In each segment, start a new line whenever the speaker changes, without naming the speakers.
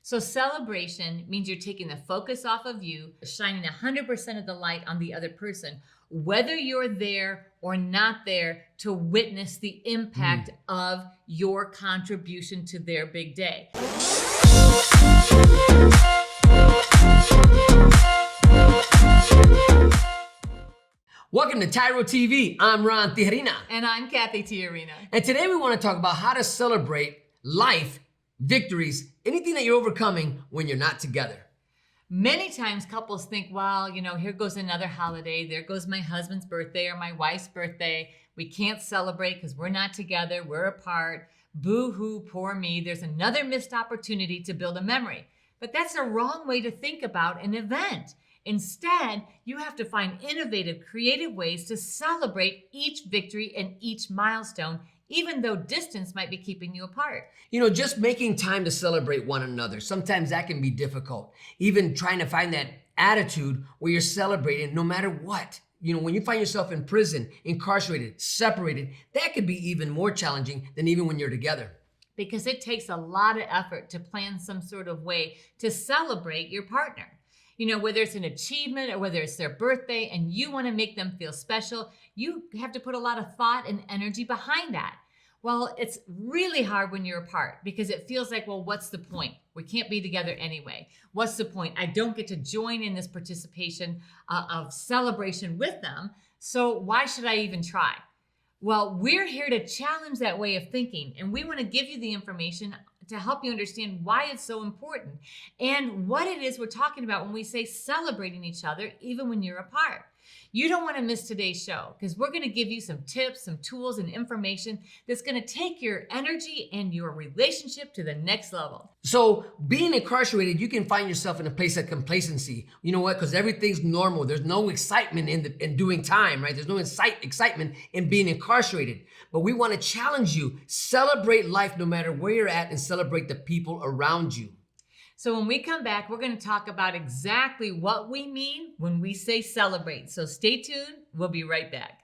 So celebration means you're taking the focus off of you, shining 100% of the light on the other person, whether you're there or not there to witness the impact of your contribution to their big day.
Welcome to TYRO TV. I'm Ron Tijerina.
And I'm Cathy Tijerina.
And today we want to talk about how to celebrate life, victories, anything that you're overcoming when you're not together.
Many times couples think, well, here goes another holiday. There goes my husband's birthday or my wife's birthday. We can't celebrate because we're not together. We're apart. Boo-hoo, poor me. There's another missed opportunity to build a memory. But that's a wrong way to think about an event. Instead, you have to find innovative, creative ways to celebrate each victory and each milestone, even though distance might be keeping you apart.
Just making time to celebrate one another, sometimes that can be difficult. Even trying to find that attitude where you're celebrating no matter what. When you find yourself in prison, incarcerated, separated, that could be even more challenging than even when you're together.
Because it takes a lot of effort to plan some sort of way to celebrate your partner. Whether it's an achievement or whether it's their birthday and you want to make them feel special, you have to put a lot of thought and energy behind that. Well, it's really hard when you're apart because it feels like, well, what's the point? We can't be together anyway. What's the point? I don't get to join in this participation of celebration with them. So why should I even try? Well, we're here to challenge that way of thinking, and we want to give you the information to help you understand why it's so important and what it is we're talking about when we say celebrating each other, even when you're apart. You don't want to miss today's show because we're going to give you some tips, some tools, and information that's going to take your energy and your relationship to the next level.
So being incarcerated, you can find yourself in a place of complacency. You know what? Because everything's normal. There's no excitement in doing time, right? There's no excitement in being incarcerated. But we want to challenge you. Celebrate life no matter where you're at and celebrate the people around you.
So when we come back, we're going to talk about exactly what we mean when we say celebrate. So stay tuned. We'll be right back.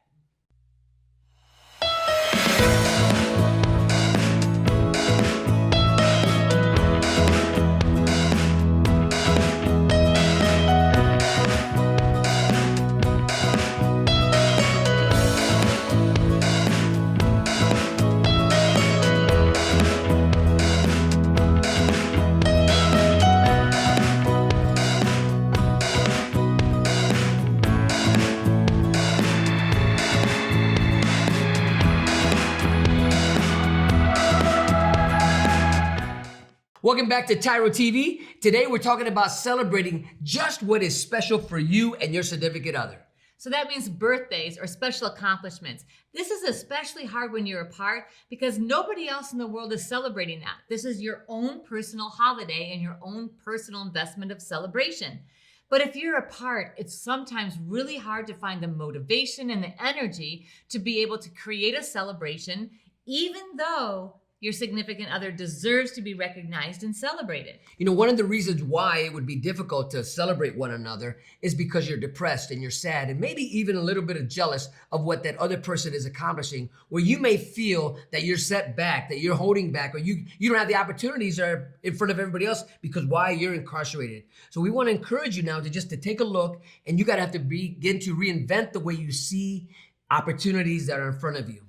Welcome back to TYRO TV. Today we're talking about celebrating just what is special for you and your significant other.
So that means birthdays or special accomplishments. This is especially hard when you're apart because nobody else in the world is celebrating that. This is your own personal holiday and your own personal investment of celebration. But if you're apart, it's sometimes really hard to find the motivation and the energy to be able to create a celebration, even though your significant other deserves to be recognized and celebrated.
One of the reasons why it would be difficult to celebrate one another is because you're depressed and you're sad and maybe even a little bit of jealous of what that other person is accomplishing, where you may feel that you're set back, that you're holding back, or you don't have the opportunities are in front of everybody else because why you're incarcerated. So we want to encourage you now to take a look, and you got to have to begin to reinvent the way you see opportunities that are in front of you.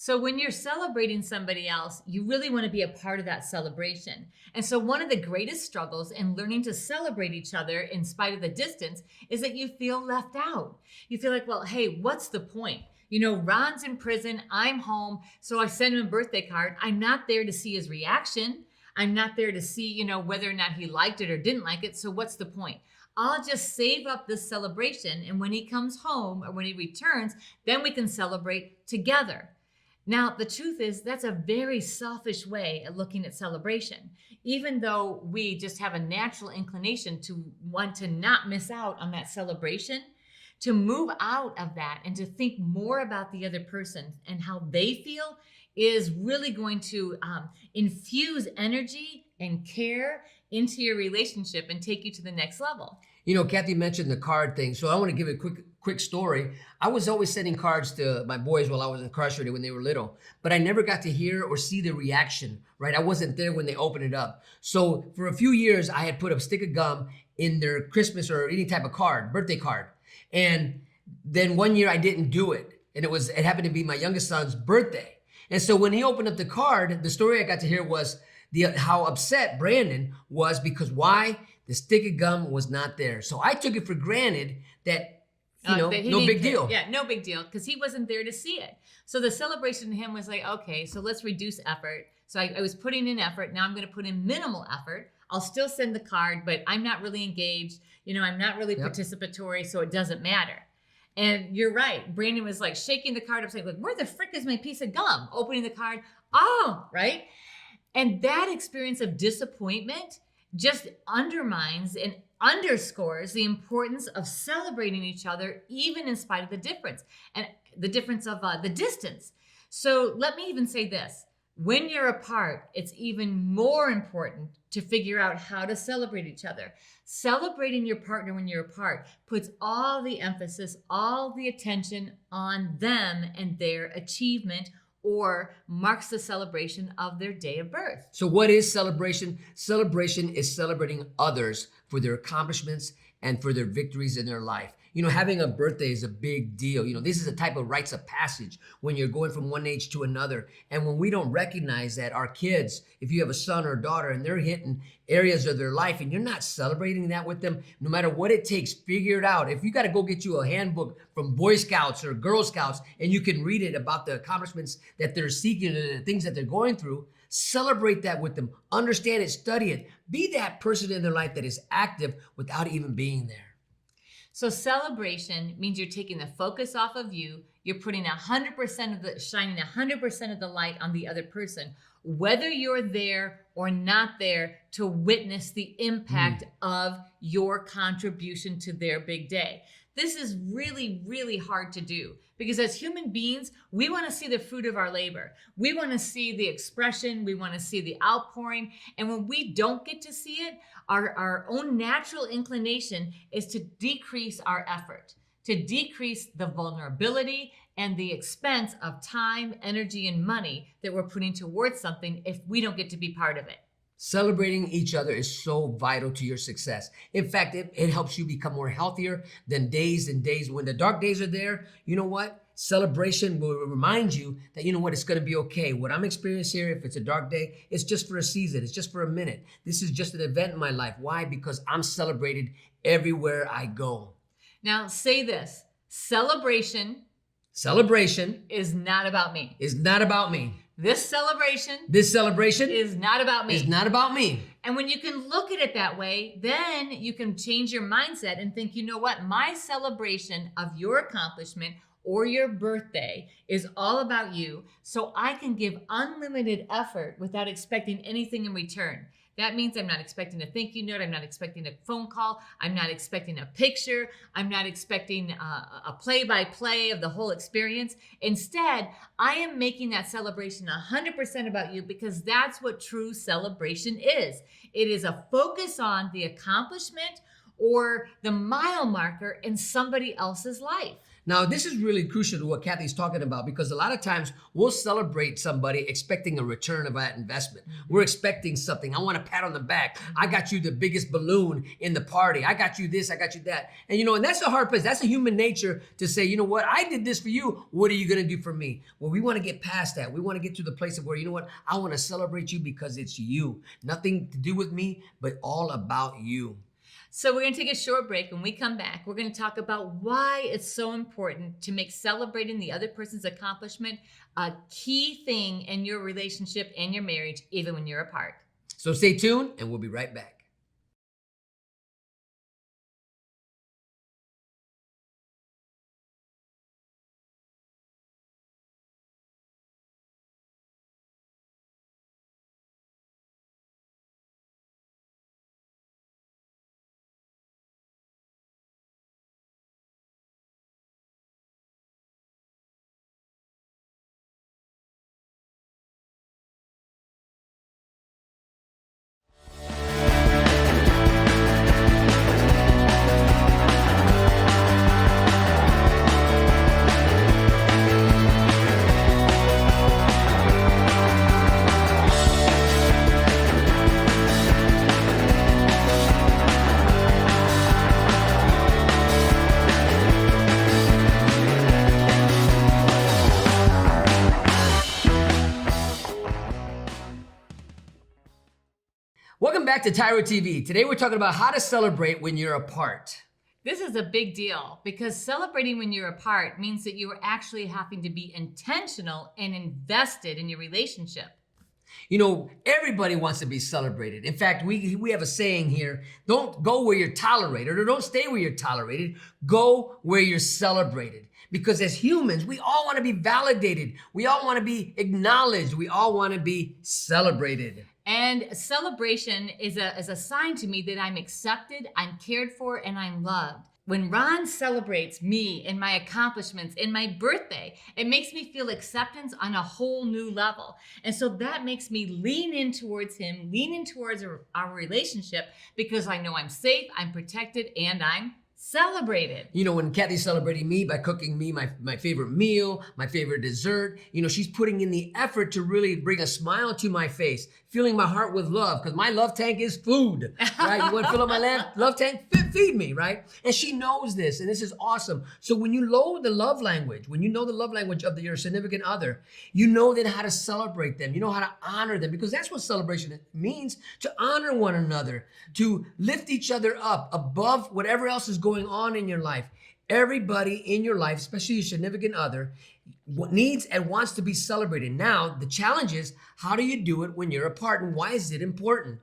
So when you're celebrating somebody else, you really want to be a part of that celebration. And so one of the greatest struggles in learning to celebrate each other in spite of the distance is that you feel left out. You feel like, well, hey, what's the point? Ron's in prison, I'm home, so I send him a birthday card. I'm not there to see his reaction. I'm not there to see, whether or not he liked it or didn't like it. So what's the point? I'll just save up this celebration, and when he comes home or when he returns, then we can celebrate together. Now, the truth is that's a very selfish way of looking at celebration. Even though we just have a natural inclination to want to not miss out on that celebration, to move out of that and to think more about the other person and how they feel is really going to infuse energy and care into your relationship and take you to the next level.
You know, Kathy mentioned the card thing, so I want to give a quick story. I was always sending cards to my boys while I was incarcerated when they were little, but I never got to hear or see the reaction, right? I wasn't there when they opened it up. So for a few years, I had put a stick of gum in their Christmas or any type of card, birthday card. And then one year I didn't do it, and it happened to be my youngest son's birthday. And so when he opened up the card, the story I got to hear was how upset Brandon was because why? The stick of gum was not there. So I took it for granted that, no big deal.
Yeah, no big deal, because he wasn't there to see it. So the celebration to him was like, okay, so let's reduce effort. So I was putting in effort. Now I'm going to put in minimal effort. I'll still send the card, but I'm not really engaged. I'm not really participatory, so it doesn't matter. And you're right. Brandon was like shaking the card upside, like, where the frick is my piece of gum? Opening the card. Oh, right. And that experience of disappointment just undermines and underscores the importance of celebrating each other, even in spite of the difference and the difference of the distance. So let me even say this. When you're apart, it's even more important to figure out how to celebrate each other. Celebrating your partner when you're apart puts all the emphasis, all the attention on them and their achievement, or marks the celebration of their day of birth.
So what is celebration? Celebration is celebrating others for their accomplishments and for their victories in their life. Having a birthday is a big deal. This is a type of rites of passage when you're going from one age to another. And when we don't recognize that, our kids, if you have a son or a daughter and they're hitting areas of their life and you're not celebrating that with them, no matter what it takes, figure it out. If you got to go get you a handbook from Boy Scouts or Girl Scouts and you can read it about the accomplishments that they're seeking, the things that they're going through, celebrate that with them. Understand it, study it. Be that person in their life that is active without even being there.
So celebration means you're taking the focus off of you. You're putting shining 100% of the light on the other person, whether you're there or not there to witness the impact of your contribution to their big day. This is really, really hard to do because as human beings, we want to see the fruit of our labor. We want to see the expression. We want to see the outpouring. And when we don't get to see it, our own natural inclination is to decrease our effort, to decrease the vulnerability and the expense of time, energy, and money that we're putting towards something if we don't get to be part of it.
Celebrating each other is so vital to your success. In fact, it helps you become more healthier than days and days. When the dark days are there, you know what? Celebration will remind you that, it's going to be okay. What I'm experiencing here, if it's a dark day, it's just for a season. It's just for a minute. This is just an event in my life. Why? Because I'm celebrated everywhere I go.
Now say this, celebration
is
not about me.
Is not about me.
This celebration
is
not about me.
Is not about me.
And when you can look at it that way, then you can change your mindset and think, you know what? My celebration of your accomplishment or your birthday is all about you, so I can give unlimited effort without expecting anything in return. That means I'm not expecting a thank you note. I'm not expecting a phone call. I'm not expecting a picture. I'm not expecting a play-by-play of the whole experience. Instead, I am making that celebration 100% about you because that's what true celebration is. It is a focus on the accomplishment or the mile marker in somebody else's life.
Now, this is really crucial to what Kathy's talking about because a lot of times we'll celebrate somebody expecting a return of that investment. We're expecting something. I want a pat on the back. I got you the biggest balloon in the party. I got you this, I got you that. And and that's a hard place. That's a human nature to say, you know what? I did this for you. What are you going to do for me? Well, we want to get past that. We want to get to the place of where, you know what? I want to celebrate you because it's you. Nothing to do with me, but all about you.
So we're going to take a short break. When we come back, we're going to talk about why it's so important to make celebrating the other person's accomplishment a key thing in your relationship and your marriage, even when you're apart.
So stay tuned and we'll be right back. back to TYRO TV. Today we're talking about how to celebrate when you're apart.
This is a big deal because celebrating when you're apart means that you are actually having to be intentional and invested in your relationship.
You know, everybody wants to be celebrated. In fact, we have a saying here, don't go where you're tolerated, or don't stay where you're tolerated. Go where you're celebrated. Because as humans, we all want to be validated. We all want to be acknowledged. We all want to be celebrated.
And celebration is a sign to me that I'm accepted, I'm cared for, and I'm loved. When Ron celebrates me and my accomplishments and my birthday, it makes me feel acceptance on a whole new level. And so that makes me lean in towards him, lean in towards our relationship, because I know I'm safe, I'm protected, and I'm celebrated.
You know, when Cathy's celebrating me by cooking me my favorite meal, my favorite dessert, you know, she's putting in the effort to really bring a smile to my face, filling my heart with love, because my love tank is food, right? You want to fill up my love tank? Feed me, right? And she knows this, and this is awesome. So when you know the love language, when you know the love language of your significant other, you know then how to celebrate them. You know how to honor them, because that's what celebration means, to honor one another, to lift each other up above whatever else is going on in your life. Everybody in your life, especially your significant other, needs and wants to be celebrated. Now, the challenge is, how do you do it when you're apart, and why is it important?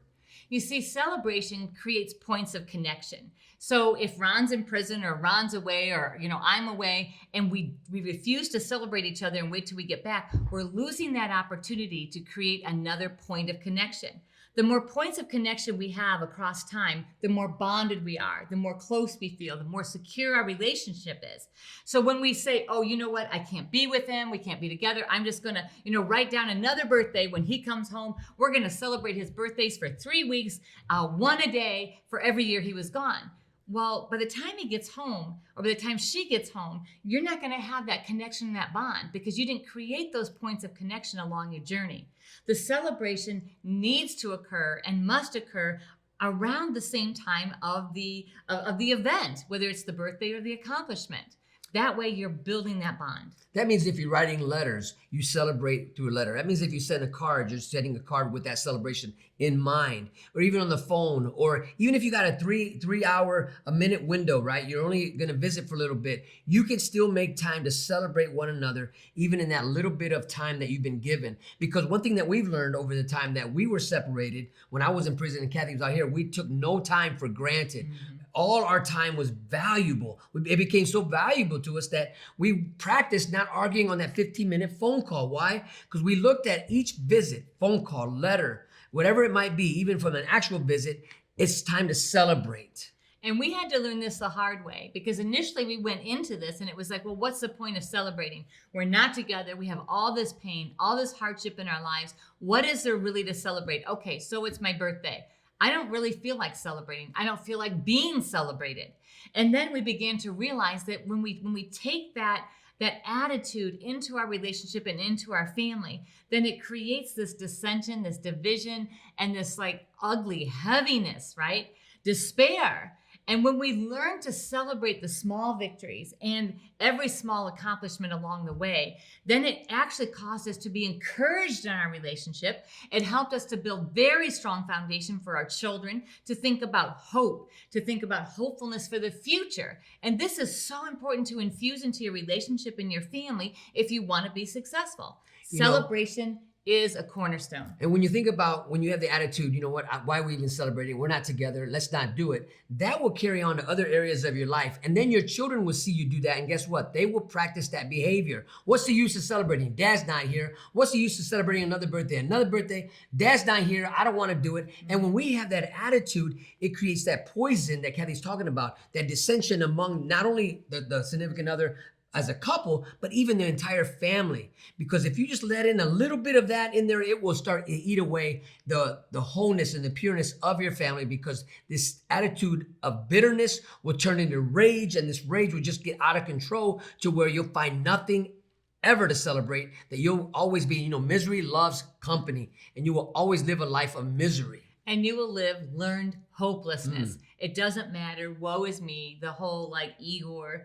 You see, celebration creates points of connection. So if Ron's in prison or Ron's away or, I'm away, and we refuse to celebrate each other and wait till we get back, we're losing that opportunity to create another point of connection. The more points of connection we have across time, the more bonded we are, the more close we feel, the more secure our relationship is. So when we say, oh, you know what, I can't be with him, we can't be together, I'm just gonna, write down another birthday when he comes home. We're gonna celebrate his birthdays for 3 weeks, one a day for every year he was gone. Well, by the time he gets home, or by the time she gets home, you're not going to have that connection, that bond, because you didn't create those points of connection along your journey. The celebration needs to occur and must occur around the same time of the event, whether it's the birthday or the accomplishment. That way you're building that bond.
That means if you're writing letters, you celebrate through a letter. That means if you send a card, you're sending a card with that celebration in mind. Or even on the phone, or even if you got a a minute window, right? You're only going to visit for a little bit. You can still make time to celebrate one another, even in that little bit of time that you've been given. Because one thing that we've learned over the time that we were separated, when I was in prison and Cathy was out here, we took no time for granted. Mm-hmm. All our time was valuable. It became so valuable to us that we practiced not arguing on that 15-minute phone call. Why? Because we looked at each visit, phone call, letter, whatever it might be, even from an actual visit, it's time to celebrate.
And we had to learn this the hard way, because initially we went into this and it was like, well, what's the point of celebrating? We're not together. We have all this pain, all this hardship in our lives. What is there really to celebrate? Okay, so it's my birthday. I don't really feel like celebrating. I don't feel like being celebrated. And then we began to realize that when we take that attitude into our relationship and into our family, then it creates this dissension, this division, and this like ugly heaviness, right? Despair. And when we learn to celebrate the small victories and every small accomplishment along the way, then it actually caused us to be encouraged in our relationship. It helped us to build very strong foundation for our children, to think about hope, to think about hopefulness for the future. And this is so important to infuse into your relationship and your family if you want to be successful. Celebration is a cornerstone.
And when you think about, when you have the attitude, you know what, why are we even celebrating? We're not together. Let's not do it. That will carry on to other areas of your life. And then your children will see you do that. And guess what? They will practice that behavior. What's the use of celebrating? Dad's not here. What's the use of celebrating another birthday? Another birthday, Dad's not here. I don't want to do it. And when we have that attitude, it creates that poison that Cathy's talking about, that dissension among not only the significant other, as a couple, but even the entire family. Because if you just let in a little bit of that in there, it will start to eat away the wholeness and the pureness of your family, because this attitude of bitterness will turn into rage, and this rage will just get out of control to where you'll find nothing ever to celebrate, that you'll always be, misery loves company, and you will always live a life of misery.
And you will live learned hopelessness. It doesn't matter, woe is me, the whole like Eeyore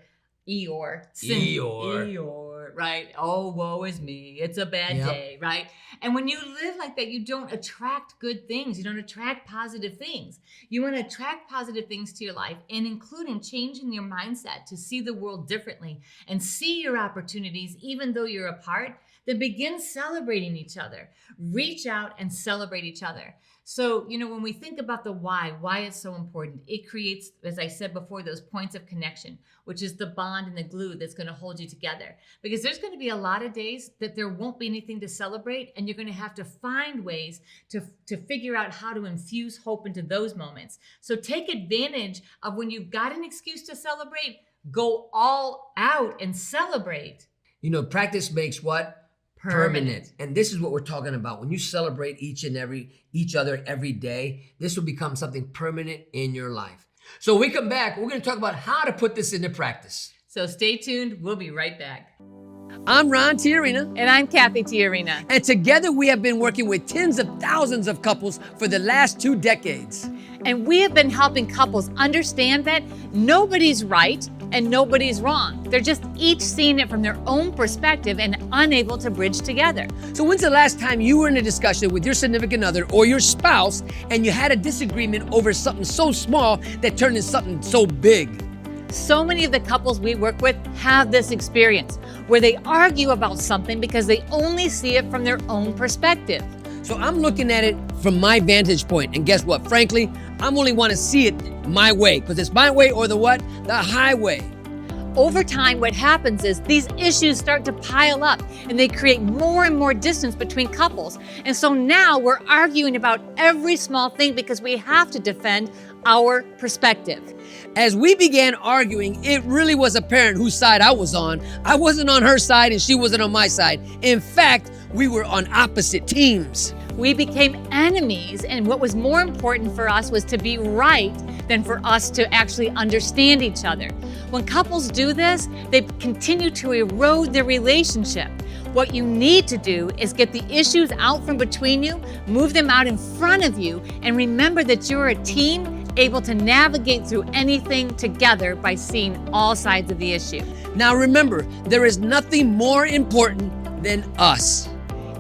for, right? Oh, woe is me. It's a bad day, right? And when you live like that, you don't attract good things. You don't attract positive things. You want to attract positive things to your life, and including changing your mindset to see the world differently and see your opportunities, even though you're apart. Then begin celebrating each other. Reach out and celebrate each other. So, when we think about the why it's so important, it creates, as I said before, those points of connection, which is the bond and the glue that's going to hold you together. Because there's going to be a lot of days that there won't be anything to celebrate, and you're going to have to find ways to figure out how to infuse hope into those moments. So take advantage of when you've got an excuse to celebrate, go all out and celebrate.
Practice makes what? Permanent. And this is what we're talking about. When you celebrate each other every day, this will become something permanent in your life. So when we come back, we're going to talk about how to put this into practice.
So stay tuned. We'll be right back.
I'm Ron Tijerina.
And I'm Cathy Tijerina.
And together we have been working with tens of thousands of couples for the last 2 decades.
And we have been helping couples understand that nobody's right and nobody's wrong. They're just each seeing it from their own perspective and unable to bridge together.
So when's the last time you were in a discussion with your significant other or your spouse and you had a disagreement over something so small that turned into something so big?
So many of the couples we work with have this experience where they argue about something because they only see it from their own perspective.
So I'm looking at it from my vantage point, and guess what? Frankly, I'm only want to see it my way, because it's my way or the what? The highway.
Over time, what happens is these issues start to pile up and they create more and more distance between couples. And so now we're arguing about every small thing because we have to defend our perspective.
As we began arguing, it really was apparent whose side I was on. I wasn't on her side and she wasn't on my side. In fact, we were on opposite teams.
We became enemies, and what was more important for us was to be right than for us to actually understand each other. When couples do this, they continue to erode their relationship. What you need to do is get the issues out from between you, move them out in front of you, and remember that you're a team able to navigate through anything together by seeing all sides of the issue.
Now remember, there is nothing more important than us.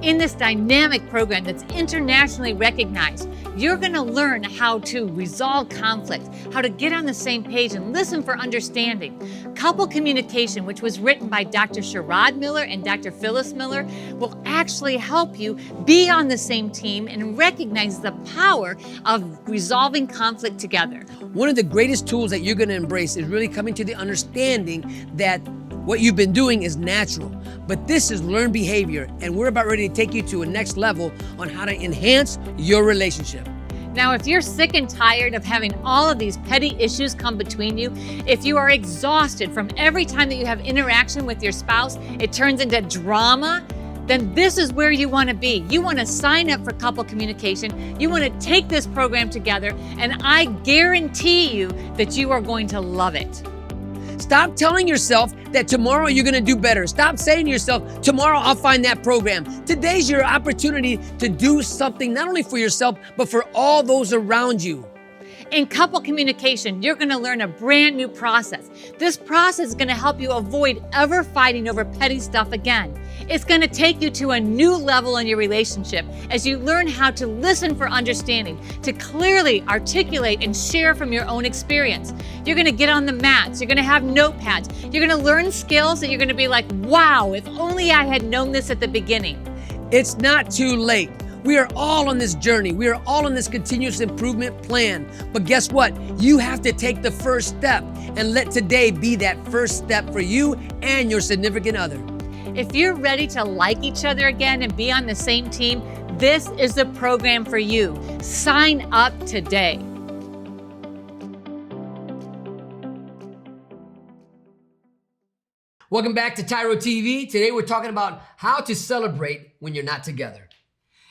In this dynamic program that's internationally recognized, you're going to learn how to resolve conflict, how to get on the same page and listen for understanding. Couple communication, which was written by Dr. Sherrod Miller and Dr. Phyllis Miller, will actually help you be on the same team and recognize the power of resolving conflict together.
One of the greatest tools that you're going to embrace is really coming to the understanding that what you've been doing is natural, but this is learned behavior, and we're about ready to take you to a next level on how to enhance your relationship.
Now, if you're sick and tired of having all of these petty issues come between you, if you are exhausted from every time that you have interaction with your spouse, it turns into drama, then this is where you want to be. You want to sign up for couple communication. You want to take this program together, and I guarantee you that you are going to love it.
Stop telling yourself that tomorrow you're going to do better. Stop saying to yourself, tomorrow I'll find that program. Today's your opportunity to do something not only for yourself, but for all those around you.
In couple communication, you're going to learn a brand new process. This process is going to help you avoid ever fighting over petty stuff again. It's going to take you to a new level in your relationship as you learn how to listen for understanding, to clearly articulate and share from your own experience. You're going to get on the mats. You're going to have notepads. You're going to learn skills that you're going to be like, wow, if only I had known this at the beginning.
It's not too late. We are all on this journey. We are all on this continuous improvement plan. But guess what? You have to take the first step and let today be that first step for you and your significant other.
If you're ready to like each other again and be on the same team, this is the program for you. Sign up today.
Welcome back to TYRO TV. Today we're talking about how to celebrate when you're not together.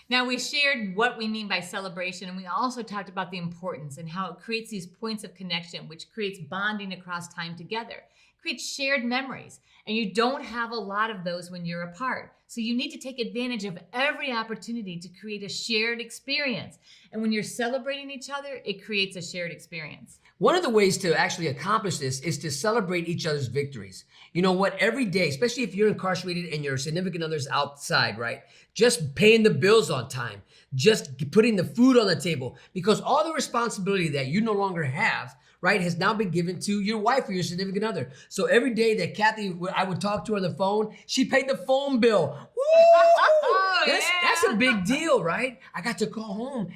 Now, we shared what we mean by celebration, and we also talked about the importance and how it creates these points of connection, which creates bonding across time together, creates shared memories, and you don't have a lot of those when you're apart. So you need to take advantage of every opportunity to create a shared experience. And when you're celebrating each other, it creates a shared experience.
One of the ways to actually accomplish this is to celebrate each other's victories. You know what? Every day, especially if you're incarcerated and your significant other's outside, right? Just paying the bills on time, just putting the food on the table, because all the responsibility that you no longer have, right, has now been given to your wife or your significant other. So every day that Cathy, I would talk to her on the phone, she paid the phone bill. Woo! That's a big deal, right? I got to call home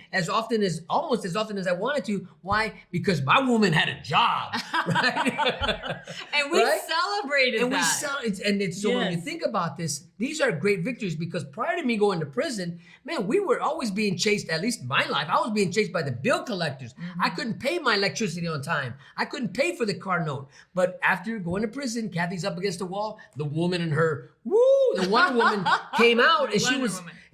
almost as often as I wanted to. Why? Because my woman had a job, right?
And we
right?
celebrated
and
that.
So when you think about this, these are great victories, because prior to me going to prison, man, we were always being chased, at least in my life, I was being chased by the bill collectors. I couldn't pay my electricity on time. I couldn't pay for the car note. But after going to prison, Cathy's up against the wall, the woman in her, the Wonder Woman came out, and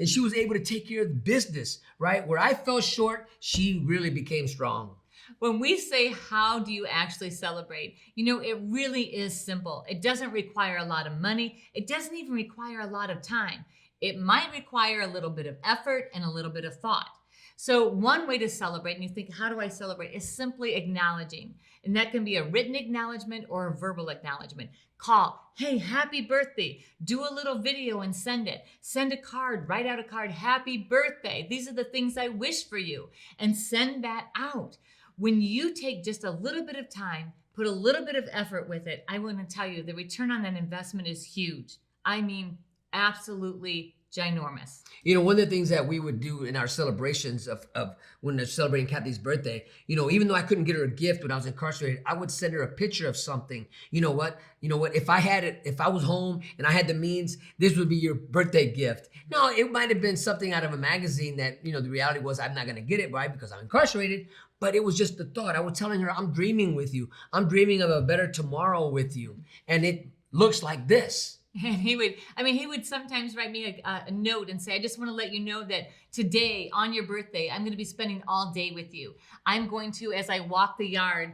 she was able to take care of the business, right? Where I fell short, she really became strong.
When we say, how do you actually celebrate? It really is simple. It doesn't require a lot of money. It doesn't even require a lot of time. It might require a little bit of effort and a little bit of thought. So one way to celebrate, and you think, how do I celebrate? Is simply acknowledging. And that can be a written acknowledgement or a verbal acknowledgement. Call, hey, happy birthday. Do a little video and send it. Send a card, write out a card, happy birthday. These are the things I wish for you. And send that out. When you take just a little bit of time, put a little bit of effort with it, I want to tell you the return on that investment is huge. I mean, absolutely ginormous.
One of the things that we would do in our celebrations of when they're celebrating Cathy's birthday, even though I couldn't get her a gift when I was incarcerated, I would send her a picture of something. You know what? If I was home and I had the means, this would be your birthday gift. No, it might have been something out of a magazine that, the reality was I'm not going to get it, right? Because I'm incarcerated. But it was just the thought. I was telling her, I'm dreaming with you. I'm dreaming of a better tomorrow with you. And it looks like this.
And he would sometimes write me a note and say, I just want to let you know that today on your birthday, I'm going to be spending all day with you. I'm going to, as I walk the yard,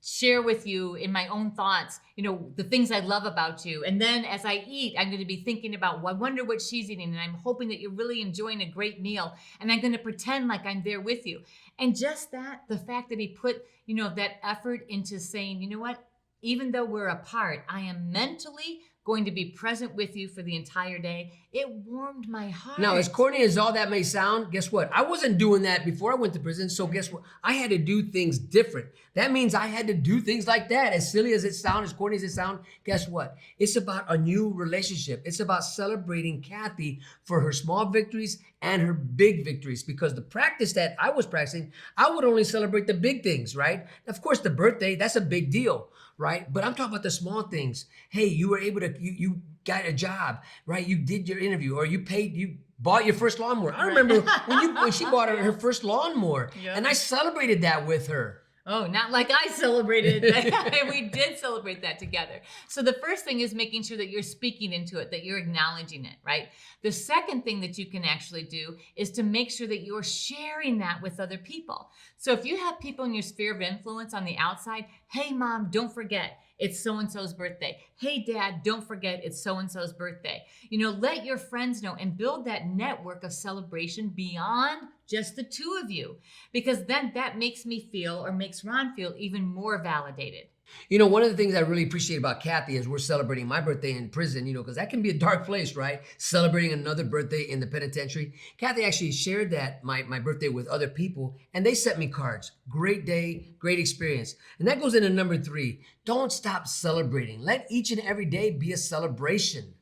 share with you in my own thoughts, the things I love about you. And then as I eat, I'm going to be thinking about, well, I wonder what she's eating. And I'm hoping that you're really enjoying a great meal. And I'm going to pretend like I'm there with you. And just the fact that he put, that effort into saying, you know what, even though we're apart, I am mentally going to be present with you for the entire day. It warmed my heart.
Now, as corny as all that may sound, guess what? I wasn't doing that before I went to prison. So guess what? I had to do things different. That means I had to do things like that. As silly as it sounds, as corny as it sounds, guess what? It's about a new relationship. It's about celebrating Cathy for her small victories and her big victories. Because the practice that I was practicing, I would only celebrate the big things, right? Of course, the birthday, that's a big deal, right? But I'm talking about the small things. Hey, you were able to, you got a job, right? You did your interview, or you bought your first lawnmower. I remember when she bought her first lawnmower, and I celebrated that with her.
Oh, not like I celebrated that. We did celebrate that together. So the first thing is making sure that you're speaking into it, that you're acknowledging it, right? The second thing that you can actually do is to make sure that you're sharing that with other people. So if you have people in your sphere of influence on the outside, hey, mom, don't forget, it's so-and-so's birthday. Hey, dad, don't forget, it's so-and-so's birthday. Let your friends know and build that network of celebration beyond just the two of you, because then that makes me feel, or makes Ron feel, even more validated.
One of the things I really appreciate about Cathy is we're celebrating my birthday in prison, because that can be a dark place, right? Celebrating another birthday in the penitentiary. Cathy actually shared that, my birthday, with other people, and they sent me cards. Great day, great experience. And that goes into number 3. Don't stop celebrating. Let each and every day be a celebration.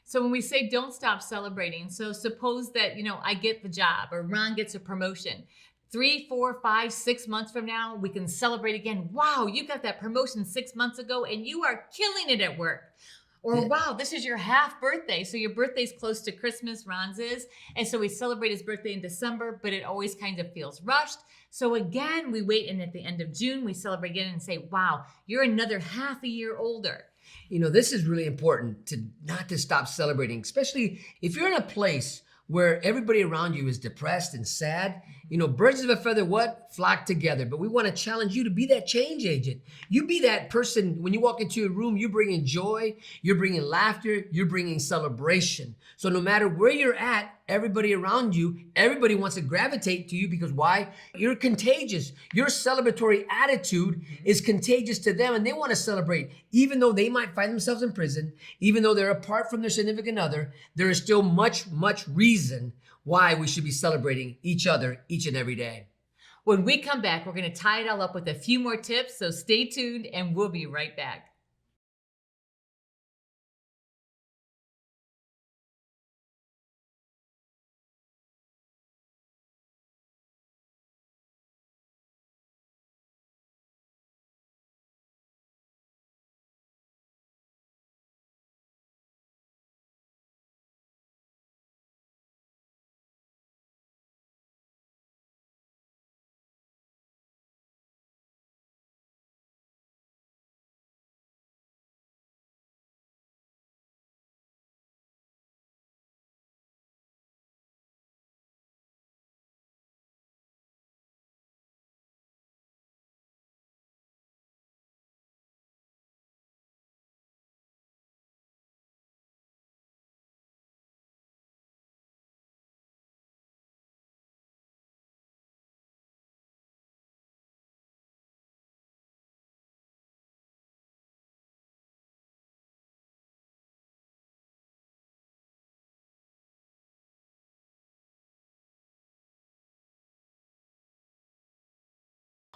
So when we say don't stop celebrating, so suppose that, I get the job, or Ron gets a promotion. 3, 4, 5, 6 months from now, we can celebrate again. Wow, you got that promotion 6 months ago and you are killing it at work. Or wow, this is your half birthday. So your birthday's close to Christmas, Ron's is. And so we celebrate his birthday in December, but it always kind of feels rushed. So again, we wait, and at the end of June, we celebrate again and say, wow, you're another half a year older.
This is really important not to stop celebrating, especially if you're in a place where everybody around you is depressed and sad. You know, birds of a feather, what? Flock together. But we want to challenge you to be that change agent. You be that person when you walk into a room, you're bringing joy, you're bringing laughter, you're bringing celebration. So no matter where you're at, everybody around you, everybody wants to gravitate to you because why? You're contagious. Your celebratory attitude is contagious to them and they want to celebrate. Even though they might find themselves in prison, even though they're apart from their significant other, there is still much reason why we should be celebrating each other each and every day.
When we come back, we're going to tie it all up with a few more tips, so stay tuned and we'll be right back.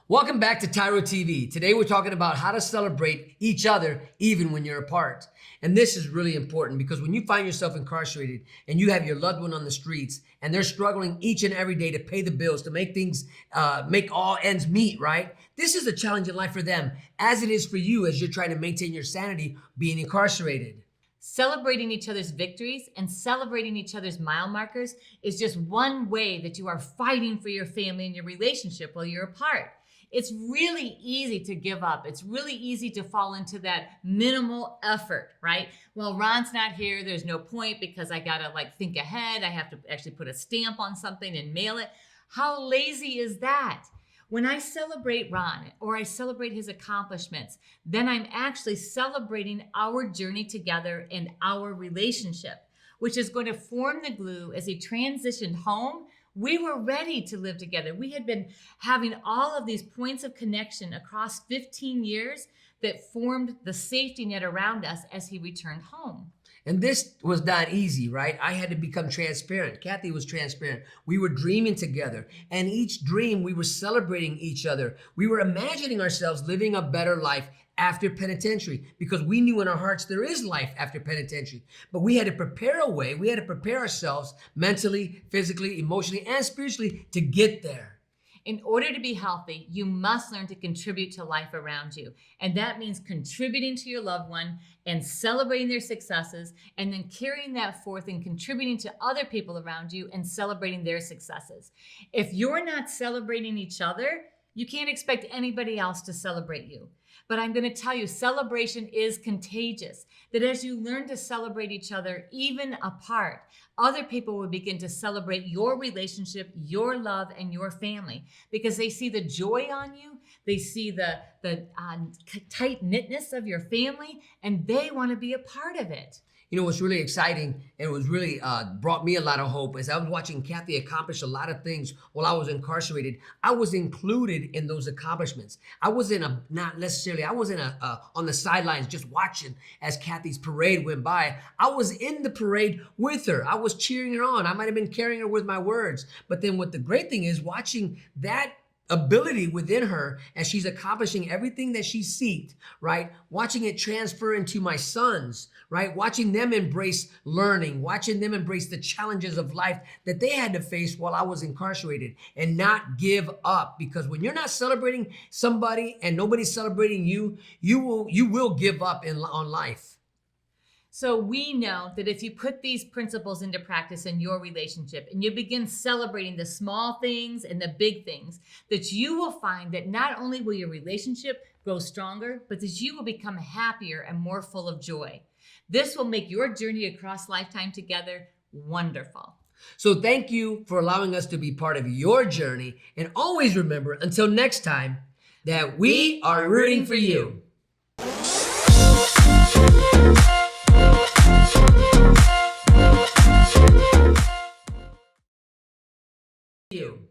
Welcome back to TYRO TV. Today we're talking about how to celebrate each other even when you're apart. And this is really important because when you find yourself incarcerated and you have your loved one on the streets and they're struggling each and every day to pay the bills, to make things, make all ends meet, right? This is a challenge in life for them, as it is for you as you're trying to maintain your sanity being incarcerated.
Celebrating each other's victories and celebrating each other's mile markers is just one way that you are fighting for your family and your relationship while you're apart. It's really easy to give up. It's really easy to fall into that minimal effort, right? Well, Ron's not here. There's no point because I gotta think ahead. I have to actually put a stamp on something and mail it. How lazy is that? When I celebrate Ron or I celebrate his accomplishments, then I'm actually celebrating our journey together and our relationship, which is going to form the glue as he transitioned home. We were ready to live together. We had been having all of these points of connection across 15 years that formed the safety net around us as he returned home.
And this was not easy, right? I had to become transparent. Cathy was transparent. We were dreaming together. And each dream, we were celebrating each other. We were imagining ourselves living a better life after penitentiary because we knew in our hearts there is life after penitentiary. But we had to prepare a way. We had to prepare ourselves mentally, physically, emotionally, and spiritually to get there.
In order to be healthy, you must learn to contribute to life around you. And that means contributing to your loved one and celebrating their successes, and then carrying that forth and contributing to other people around you and celebrating their successes. If you're not celebrating each other, you can't expect anybody else to celebrate you. But I'm going to tell you, celebration is contagious. That as you learn to celebrate each other, even apart, other people will begin to celebrate your relationship, your love, and your family because they see the joy on you. They see the tight-knitness of your family, and they want to be a part of it.
You know, what's really exciting and it was really brought me a lot of hope as I was watching Cathy accomplish a lot of things while I was incarcerated. I was included in those accomplishments. I wasn't on the sidelines just watching as Cathy's parade went by. I was in the parade with her. I was cheering her on. I might have been carrying her with my words. But then what the great thing is watching that ability within her as she's accomplishing everything that she seeked, right? Watching it transfer into my sons, right? Watching them embrace learning, watching them embrace the challenges of life that they had to face while I was incarcerated and not give up. Because when you're not celebrating somebody and nobody's celebrating you, you will give up on life.
So we know that if you put these principles into practice in your relationship and you begin celebrating the small things and the big things, that you will find that not only will your relationship grow stronger, but that you will become happier and more full of joy. This will make your journey across lifetime together wonderful.
So thank you for allowing us to be part of your journey. And always remember, until next time, that we are rooting for you. You.